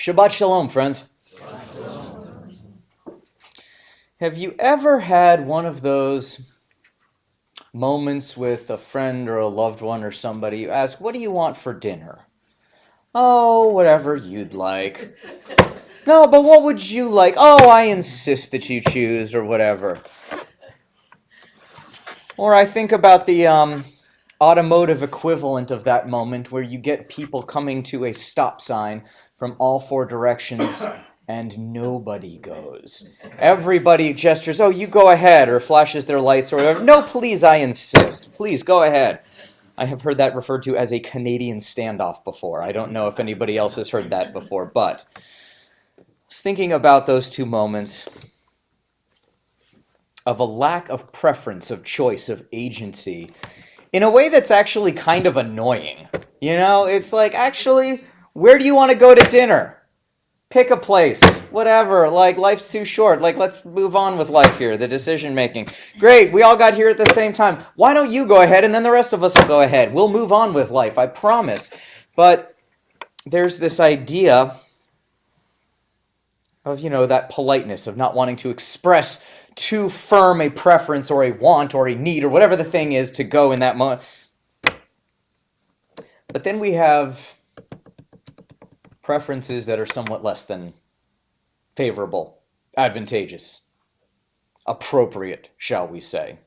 Shabbat Shalom, friends. Shabbat Shalom. Have you ever had one of those moments with a friend or a loved one or somebody? You ask, what do you want for dinner? Oh, whatever you'd like. No, but what would you like? Oh, I insist that you choose or whatever. Or I think about the automotive equivalent of that moment where you get people coming to a stop sign from all four directions and nobody goes. Everybody gestures, oh, you go ahead, or flashes their lights or whatever. No, please, I insist. Please, go ahead. I have heard that referred to as a Canadian standoff before. I don't know if anybody else has heard that before, but I was thinking about those two moments of a lack of preference, of choice, of agency, in a way that's actually kind of annoying. You know, it's like, actually, where do you want to go to dinner? Pick a place, whatever, like, life's too short, like, let's move on with life here, the decision making. Great, we all got here at the same time. Why don't you go ahead and then the rest of us will go ahead. We'll move on with life, I promise. But there's this idea of, that politeness of not wanting to express too firm a preference or a want or a need or whatever the thing is to go in that moment. But then we have preferences that are somewhat less than favorable, advantageous, appropriate, shall we say.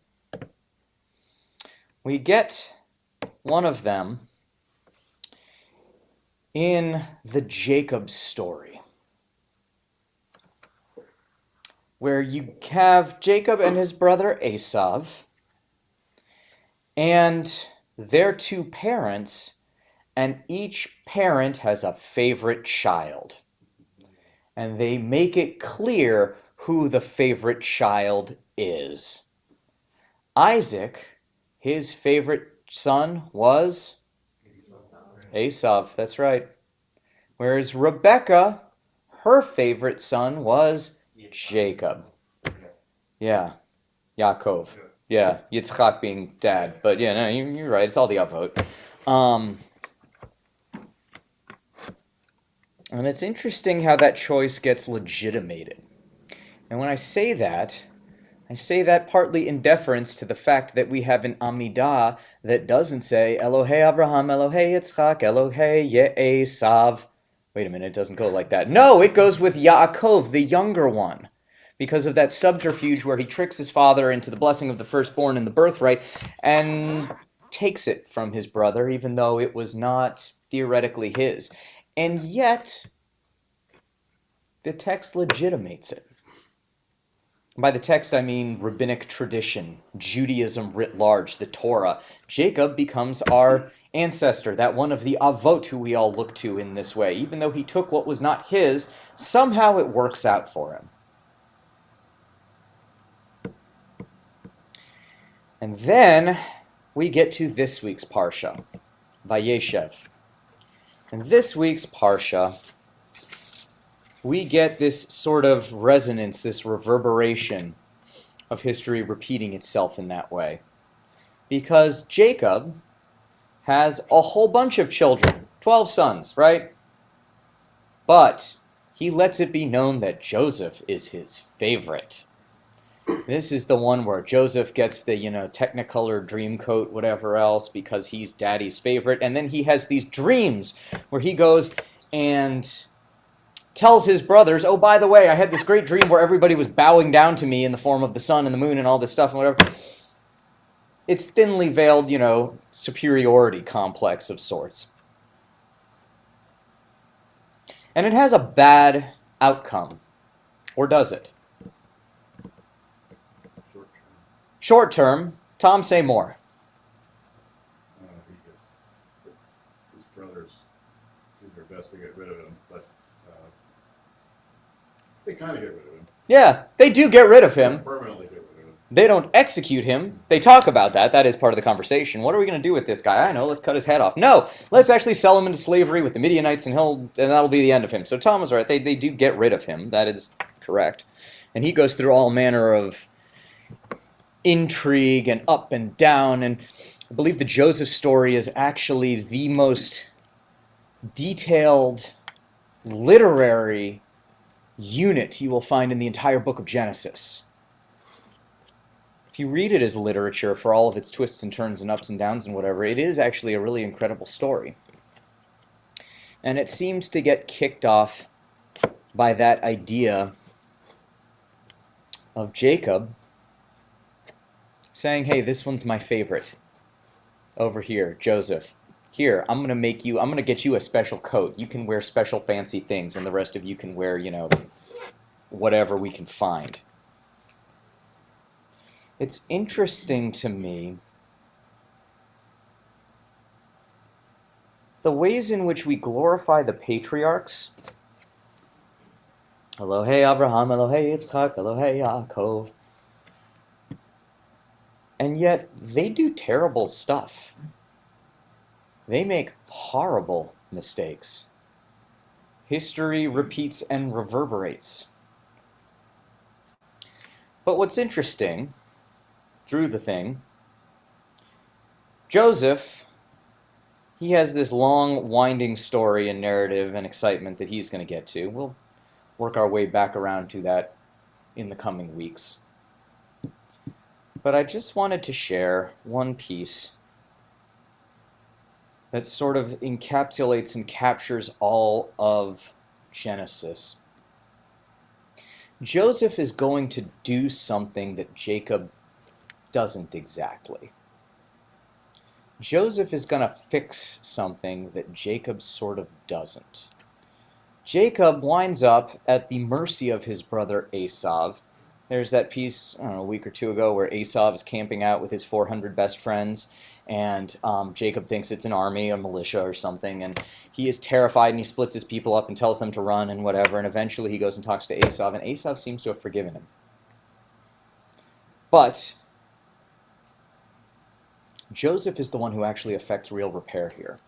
We get one of them in the Jacob story, where you have Jacob and his brother Esav, and their two parents, and each parent has a favorite child. And they make it clear who the favorite child is. Isaac, his favorite son was Esav, that's right. Whereas Rebekah, her favorite son was Jacob. Yeah, Yaakov. Yeah, Yitzchak being dad. But yeah, no, you're right. It's all the upvote. And it's interesting how that choice gets legitimated. And when I say that partly in deference to the fact that we have an Amidah that doesn't say Elohei Abraham, Elohei Yitzchak, Elohei Ye'esav. Wait a minute, it doesn't go like that. No, it goes with Yaakov, the younger one, because of that subterfuge where he tricks his father into the blessing of the firstborn and the birthright and takes it from his brother, even though it was not theoretically his. And yet, the text legitimates it. By the text, I mean rabbinic tradition, Judaism writ large, the Torah. Jacob becomes our ancestor, that one of the avot who we all look to in this way. Even though he took what was not his, somehow it works out for him. And then we get to this week's parsha, Vayeshev. In this week's parsha, we get this sort of resonance, this reverberation of history repeating itself in that way. Because Jacob has a whole bunch of children, 12 sons, right? But he lets it be known that Joseph is his favorite. This is the one where Joseph gets the, Technicolor dream coat, whatever else, because he's daddy's favorite. And then he has these dreams where he goes and tells his brothers, oh, by the way, I had this great dream where everybody was bowing down to me in the form of the sun and the moon and all this stuff and whatever. It's thinly veiled, superiority complex of sorts. And it has a bad outcome. Or does it? Short term. Tom, say more. His brothers do their best to get rid of him, but they kind of get rid of him. Yeah, they do get rid of him. Permanently get rid of him. They don't execute him. They talk about that. That is part of the conversation. What are we going to do with this guy? I know, let's cut his head off. No, let's actually sell him into slavery with the Midianites, and that'll be the end of him. So Tom was right. They do get rid of him. That is correct. And he goes through all manner of intrigue and up and down, and I believe the Joseph story is actually the most detailed literary unit you will find in the entire book of Genesis. If you read it as literature for all of its twists and turns and ups and downs and whatever, it is actually a really incredible story. And it seems to get kicked off by that idea of Jacob saying, hey, this one's my favorite. Over here, Joseph. Here, I'm going to get you a special coat. You can wear special fancy things, and the rest of you can wear, whatever we can find. It's interesting to me the ways in which we glorify the patriarchs. Elohei Abraham, Elohei Yitzchak, Elohei Yaakov. And yet, they do terrible stuff. They make horrible mistakes. History repeats and reverberates. But what's interesting, through the thing, Joseph, he has this long, winding story and narrative and excitement that he's going to get to. We'll work our way back around to that in the coming weeks. But I just wanted to share one piece that sort of encapsulates and captures all of Genesis. Joseph is going to do something that Jacob doesn't exactly. Joseph is going to fix something that Jacob sort of doesn't. Jacob winds up at the mercy of his brother Esau. There's that piece, I don't know, a week or two ago where Esau is camping out with his 400 best friends, and Jacob thinks it's an army, a militia or something, and he is terrified, and he splits his people up and tells them to run and whatever, and eventually he goes and talks to Esau, and Esau seems to have forgiven him. But Joseph is the one who actually affects real repair here.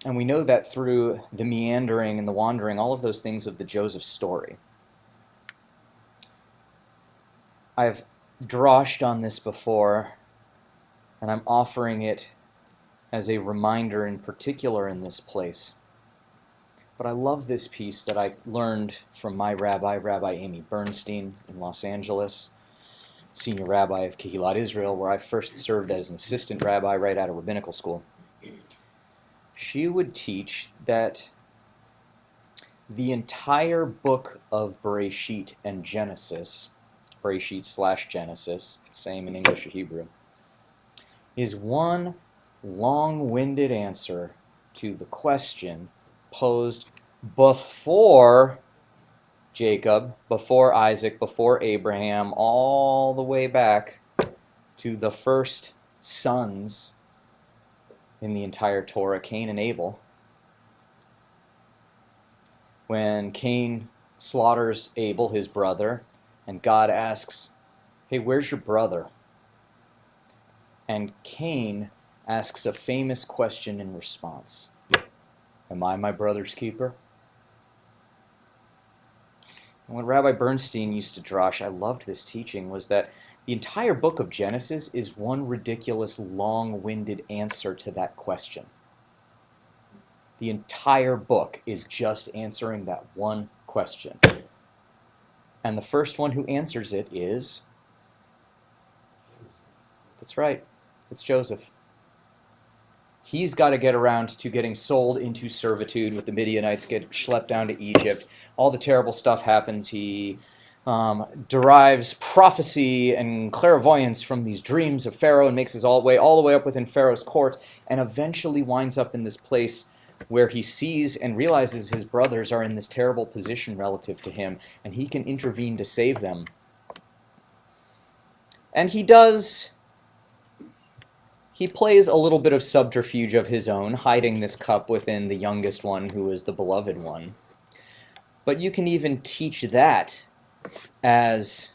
And we know that through the meandering and the wandering, all of those things of the Joseph story. I've droshed on this before, and I'm offering it as a reminder in particular in this place. But I love this piece that I learned from my rabbi, Rabbi Amy Bernstein in Los Angeles, senior rabbi of Kehilat Israel, where I first served as an assistant rabbi right out of rabbinical school. She would teach that the entire book of Bereshit and Genesis, Bereshit/Genesis, same in English or Hebrew, is one long-winded answer to the question posed before Jacob, before Isaac, before Abraham, all the way back to the first sons in the entire Torah, Cain and Abel. When Cain slaughters Abel, his brother, and God asks, hey, where's your brother? And Cain asks a famous question in response. Am I my brother's keeper? And what Rabbi Bernstein used to drosh, I loved this teaching, was that the entire book of Genesis is one ridiculous, long-winded answer to that question. The entire book is just answering that one question. And the first one who answers it is... That's right, it's Joseph. He's got to get around to getting sold into servitude with the Midianites, get schlepped down to Egypt. All the terrible stuff happens. He derives prophecy and clairvoyance from these dreams of Pharaoh and makes his all the way up within Pharaoh's court, and eventually winds up in this place where he sees and realizes his brothers are in this terrible position relative to him, and he can intervene to save them. And he does... He plays a little bit of subterfuge of his own, hiding this cup within the youngest one, who is the beloved one. But you can even teach that as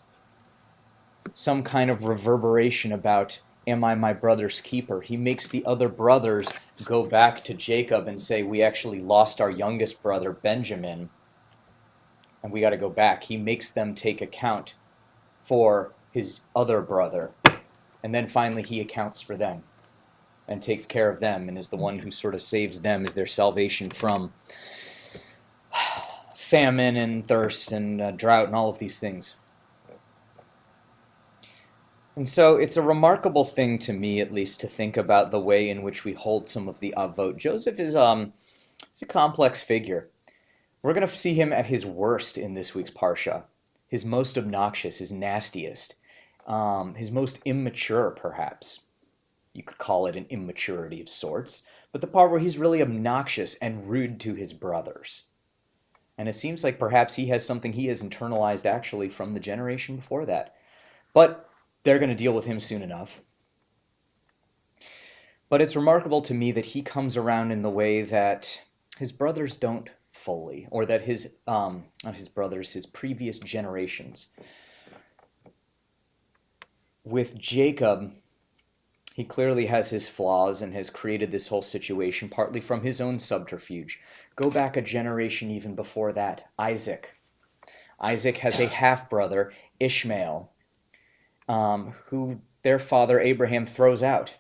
some kind of reverberation about, am I my brother's keeper? He makes the other brothers go back to Jacob and say, we actually lost our youngest brother, Benjamin, and we got to go back. He makes them take account for his other brother. And then finally he accounts for them and takes care of them and is the one who sort of saves them as their salvation from famine and thirst and drought and all of these things. And so it's a remarkable thing to me, at least, to think about the way in which we hold some of the avot. Joseph is he's a complex figure. We're going to see him at his worst in this week's parsha, his most obnoxious, his nastiest, his most immature, perhaps. You could call it an immaturity of sorts, but the part where he's really obnoxious and rude to his brothers. And it seems like perhaps he has something he has internalized actually from the generation before that. But they're going to deal with him soon enough. But it's remarkable to me that he comes around in the way that his brothers don't fully, or that his, not his brothers, his previous generations. With Jacob, he clearly has his flaws and has created this whole situation partly from his own subterfuge. Go back a generation even before that, Isaac. Isaac has a half-brother, Ishmael, who their father Abraham throws out.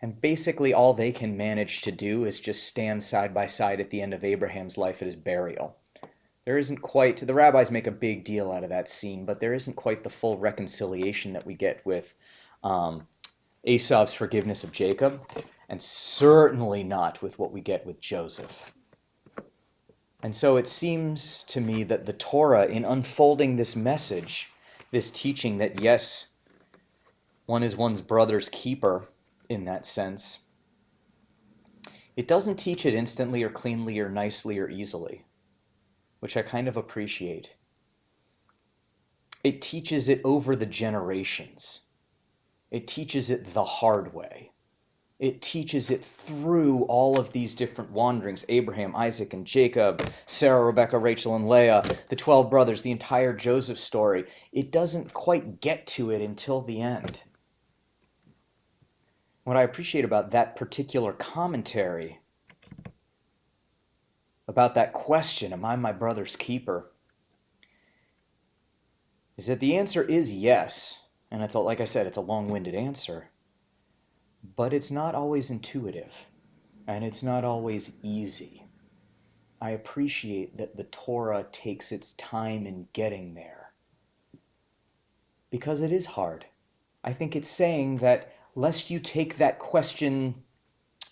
And basically all they can manage to do is just stand side by side at the end of Abraham's life at his burial. There isn't quite, the rabbis make a big deal out of that scene, but there isn't quite the full reconciliation that we get with Esau's forgiveness of Jacob, and certainly not with what we get with Joseph. And so it seems to me that the Torah, in unfolding this message, this teaching that yes, one is one's brother's keeper in that sense, it doesn't teach it instantly or cleanly or nicely or easily, which I kind of appreciate. It teaches it over the generations. It teaches it the hard way. It teaches it through all of these different wanderings, Abraham, Isaac, and Jacob, Sarah, Rebekah, Rachel, and Leah, the 12 brothers, the entire Joseph story. It doesn't quite get to it until the end. What I appreciate about that particular commentary, about that question, am I my brother's keeper, is that the answer is yes. And it's like I said, it's a long-winded answer. But it's not always intuitive, and it's not always easy. I appreciate that the Torah takes its time in getting there, because it is hard. I think it's saying that lest you take that question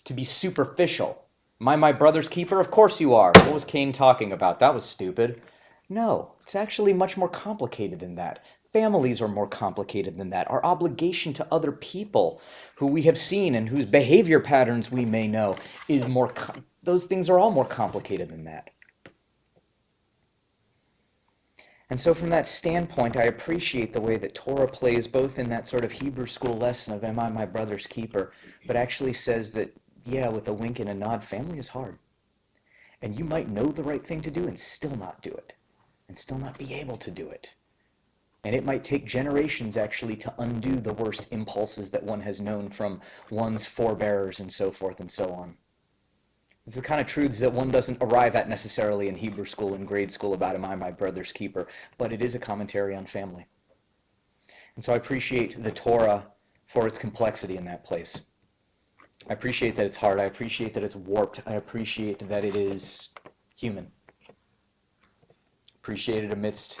to be superficial. Am I my brother's keeper? Of course you are. What was Cain talking about? That was stupid. No, it's actually much more complicated than that. Families are more complicated than that. Our obligation to other people who we have seen and whose behavior patterns we may know is more, those things are all more complicated than that. And so from that standpoint, I appreciate the way that Torah plays both in that sort of Hebrew school lesson of am I my brother's keeper, but actually says that, yeah, with a wink and a nod, family is hard. And you might know the right thing to do and still not do it, and still not be able to do it. And it might take generations actually to undo the worst impulses that one has known from one's forebears and so forth and so on. It's the kind of truths that one doesn't arrive at necessarily in Hebrew school and grade school about am I my brother's keeper, but it is a commentary on family. And so I appreciate the Torah for its complexity in that place. I appreciate that it's hard. I appreciate that it's warped. I appreciate that it is human. Appreciate it amidst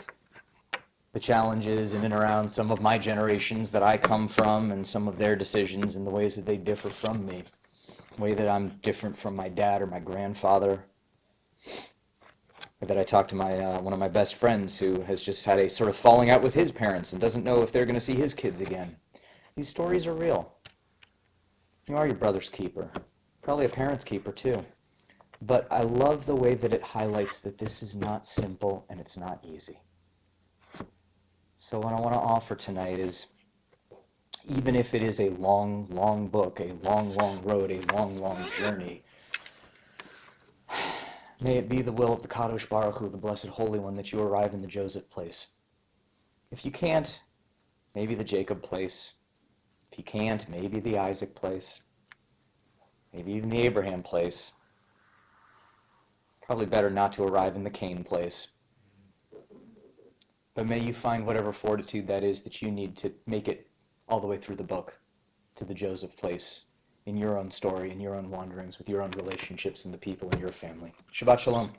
the challenges in and around some of my generations that I come from and some of their decisions and the ways that they differ from me. The way that I'm different from my dad or my grandfather. Or that I talk to my one of my best friends who has just had a sort of falling out with his parents and doesn't know if they're going to see his kids again. These stories are real. You are your brother's keeper. Probably a parent's keeper too. But I love the way that it highlights that this is not simple and it's not easy. So what I want to offer tonight is, even if it is a long, long book, a long, long road, a long, long journey, may it be the will of the Kadosh Baruch Hu, the Blessed Holy One, that you arrive in the Joseph place. If you can't, maybe the Jacob place. If you can't, maybe the Isaac place. Maybe even the Abraham place. Probably better not to arrive in the Cain place. But may you find whatever fortitude that is that you need to make it all the way through the book to the Joseph place in your own story, in your own wanderings, with your own relationships and the people in your family. Shabbat Shalom.